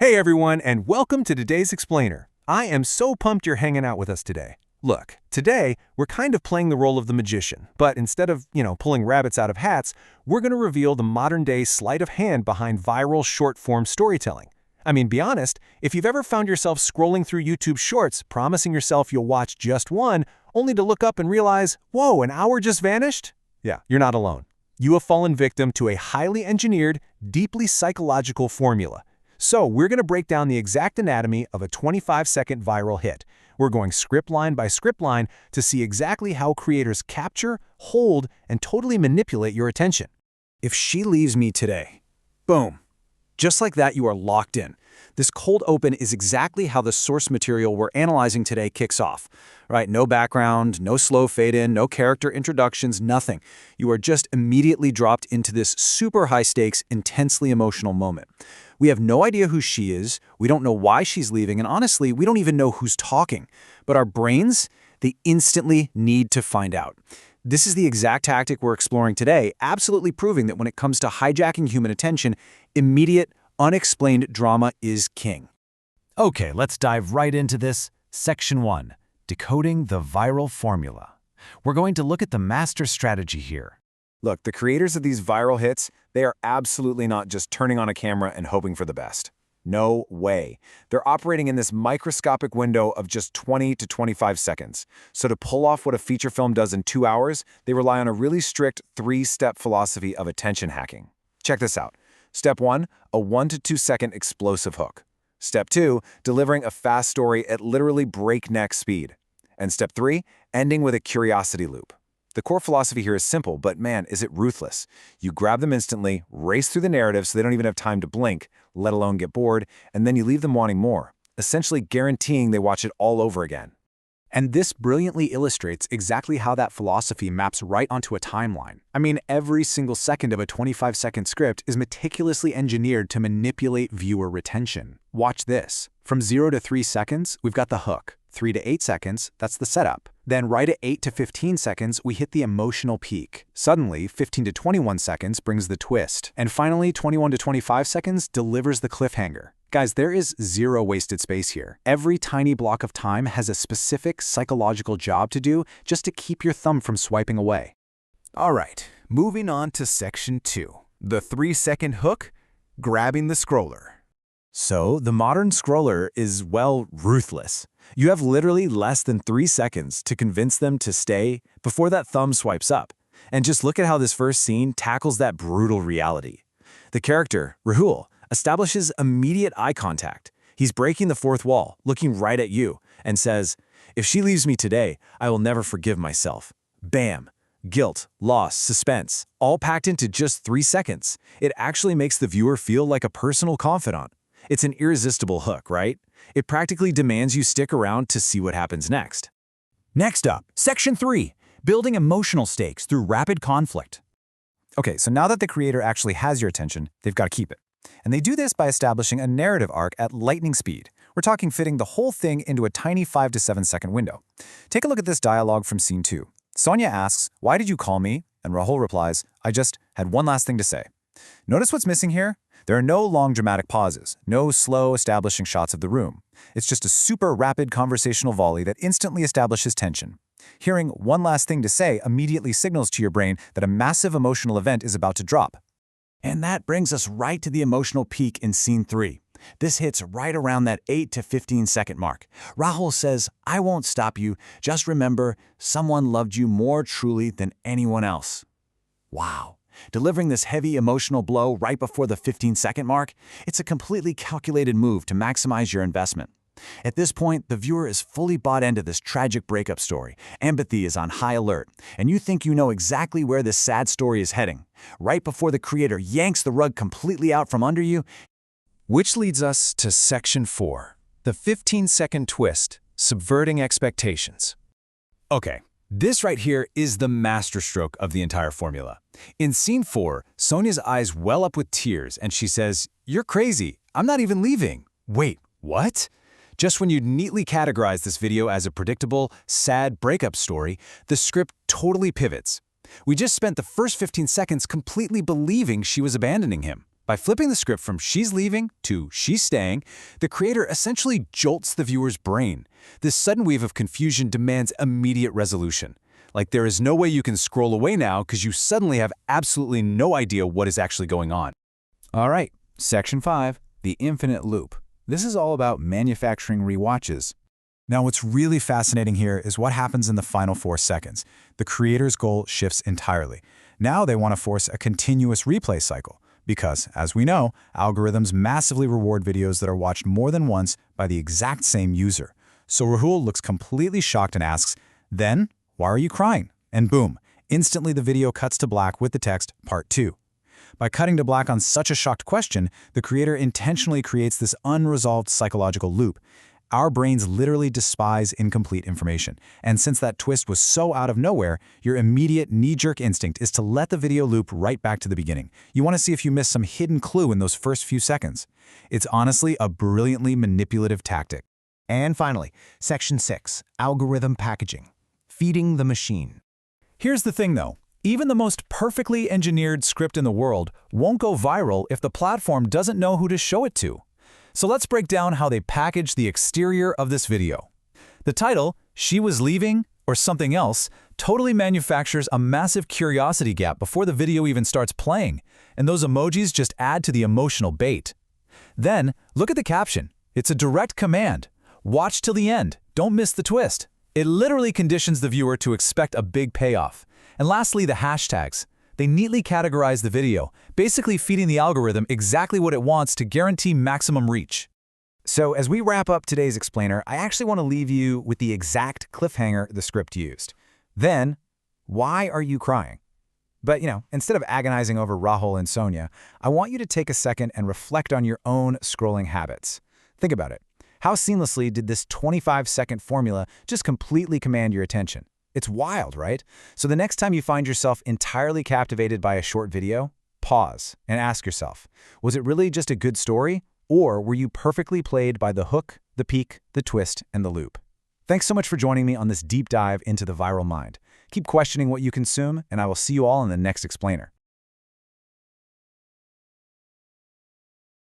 Hey everyone, and welcome to today's Explainer. I am so pumped you're hanging out with us today. Look, today we're kind of playing the role of the magician, but instead of, pulling rabbits out of hats, we're going to reveal the modern-day sleight of hand behind viral short-form storytelling. I mean, be honest, if you've ever found yourself scrolling through YouTube Shorts, promising yourself you'll watch just one, only to look up and realize, whoa, an hour just vanished? Yeah, you're not alone. You have fallen victim to a highly engineered, deeply psychological formula. So we're going to break down the exact anatomy of a 25-second viral hit. We're going script line by script line to see exactly how creators capture, hold, and totally manipulate your attention. If she leaves me today, boom. Just like that, you are locked in. This cold open is exactly how the source material we're analyzing today kicks off. Right? No background, no slow fade in, no character introductions, nothing. You are just immediately dropped into this super high stakes, intensely emotional moment. We have no idea who she is, we don't know why she's leaving, and honestly, we don't even know who's talking. But our brains, they instantly need to find out. This is the exact tactic we're exploring today, absolutely proving that when it comes to hijacking human attention, immediate, unexplained drama is king. Okay, let's dive right into this. Section 1. Decoding the viral formula. We're going to look at the master strategy here. Look, the creators of these viral hits, they are absolutely not just turning on a camera and hoping for the best. No way. They're operating in this microscopic window of just 20 to 25 seconds. So to pull off what a feature film does in 2 hours, they rely on a really strict 3-step philosophy of attention hacking. Check this out. Step 1, a 1 to 2 second explosive hook. Step 2, delivering a fast story at literally breakneck speed. And Step 3, ending with a curiosity loop. The core philosophy here is simple, but man, is it ruthless. You grab them instantly, race through the narrative so they don't even have time to blink, let alone get bored, and then you leave them wanting more, essentially guaranteeing they watch it all over again. And this brilliantly illustrates exactly how that philosophy maps right onto a timeline. I mean, every single second of a 25-second script is meticulously engineered to manipulate viewer retention. Watch this. From 0 to 3 seconds, we've got the hook. 3 to 8 seconds, that's the setup. Then right at 8 to 15 seconds, we hit the emotional peak. Suddenly, 15 to 21 seconds brings the twist. And finally, 21 to 25 seconds delivers the cliffhanger. Guys, there is zero wasted space here. Every tiny block of time has a specific psychological job to do just to keep your thumb from swiping away. All right, moving on to Section 2. The 3-second hook, grabbing the scroller. So, the modern scroller is, well, ruthless. You have literally less than 3 seconds to convince them to stay before that thumb swipes up. And just look at how this first scene tackles that brutal reality. The character, Rahul, establishes immediate eye contact. He's breaking the fourth wall, looking right at you, and says, "If she leaves me today, I will never forgive myself." Bam! Guilt, loss, suspense, all packed into just 3 seconds. It actually makes the viewer feel like a personal confidant. It's an irresistible hook, right? It practically demands you stick around to see what happens next. Next up, Section 3. Building emotional stakes through rapid conflict. Okay, so now that the creator actually has your attention, they've got to keep it. And they do this by establishing a narrative arc at lightning speed. We're talking fitting the whole thing into a tiny 5 to 7 second window. Take a look at this dialogue from Scene 2. Sonia asks, "Why did you call me?" And Rahul replies, "I just had one last thing to say." Notice what's missing here? There are no long dramatic pauses, no slow establishing shots of the room. It's just a super rapid conversational volley that instantly establishes tension. Hearing "one last thing to say" immediately signals to your brain that a massive emotional event is about to drop. And that brings us right to the emotional peak in Scene 3. This hits right around that 8 to 15 second mark. Rahul says, "I won't stop you. Just remember, someone loved you more truly than anyone else." Wow. Delivering this heavy emotional blow right before the 15-second mark, it's a completely calculated move to maximize your investment. At this point, the viewer is fully bought into this tragic breakup story. Empathy is on high alert, and you think you know exactly where this sad story is heading. Right before the creator yanks the rug completely out from under you. Which leads us to Section 4. The 15-second twist, subverting expectations. Okay. This right here is the masterstroke of the entire formula. In Scene 4, Sonia's eyes well up with tears and she says, "You're crazy. I'm not even leaving." Wait, what? Just when you'd neatly categorize this video as a predictable, sad breakup story, the script totally pivots. We just spent the first 15 seconds completely believing she was abandoning him. By flipping the script from she's leaving to she's staying, the creator essentially jolts the viewer's brain. This sudden wave of confusion demands immediate resolution. Like there is no way you can scroll away now because you suddenly have absolutely no idea what is actually going on. All right, Section 5, the infinite loop. This is all about manufacturing rewatches. Now, what's really fascinating here is what happens in the final 4 seconds. The creator's goal shifts entirely. Now they want to force a continuous replay cycle because, as we know, algorithms massively reward videos that are watched more than once by the exact same user. So Rahul looks completely shocked and asks, "Then, why are you crying?" And boom, instantly the video cuts to black with the text, Part 2. By cutting to black on such a shocked question, the creator intentionally creates this unresolved psychological loop. Our brains literally despise incomplete information, and since that twist was so out of nowhere, your immediate knee-jerk instinct is to let the video loop right back to the beginning. You want to see if you missed some hidden clue in those first few seconds. It's honestly a brilliantly manipulative tactic. And finally, Section 6, algorithm packaging, feeding the machine. Here's the thing though, even the most perfectly engineered script in the world won't go viral if the platform doesn't know who to show it to. So let's break down how they package the exterior of this video. The title, She Was Leaving or Something Else, totally manufactures a massive curiosity gap before the video even starts playing, and those emojis just add to the emotional bait. Then, look at the caption. It's a direct command. Watch till the end. Don't miss the twist. It literally conditions the viewer to expect a big payoff. And lastly, the hashtags. They neatly categorize the video, basically feeding the algorithm exactly what it wants to guarantee maximum reach. So as we wrap up today's explainer, I actually want to leave you with the exact cliffhanger the script used. Then, why are you crying? But, instead of agonizing over Rahul and Sonia, I want you to take a second and reflect on your own scrolling habits. Think about it. How seamlessly did this 25-second formula just completely command your attention? It's wild, right? So the next time you find yourself entirely captivated by a short video, pause and ask yourself, was it really just a good story, or were you perfectly played by the hook, the peak, the twist, and the loop? Thanks so much for joining me on this deep dive into the viral mind. Keep questioning what you consume, and I will see you all in the next explainer.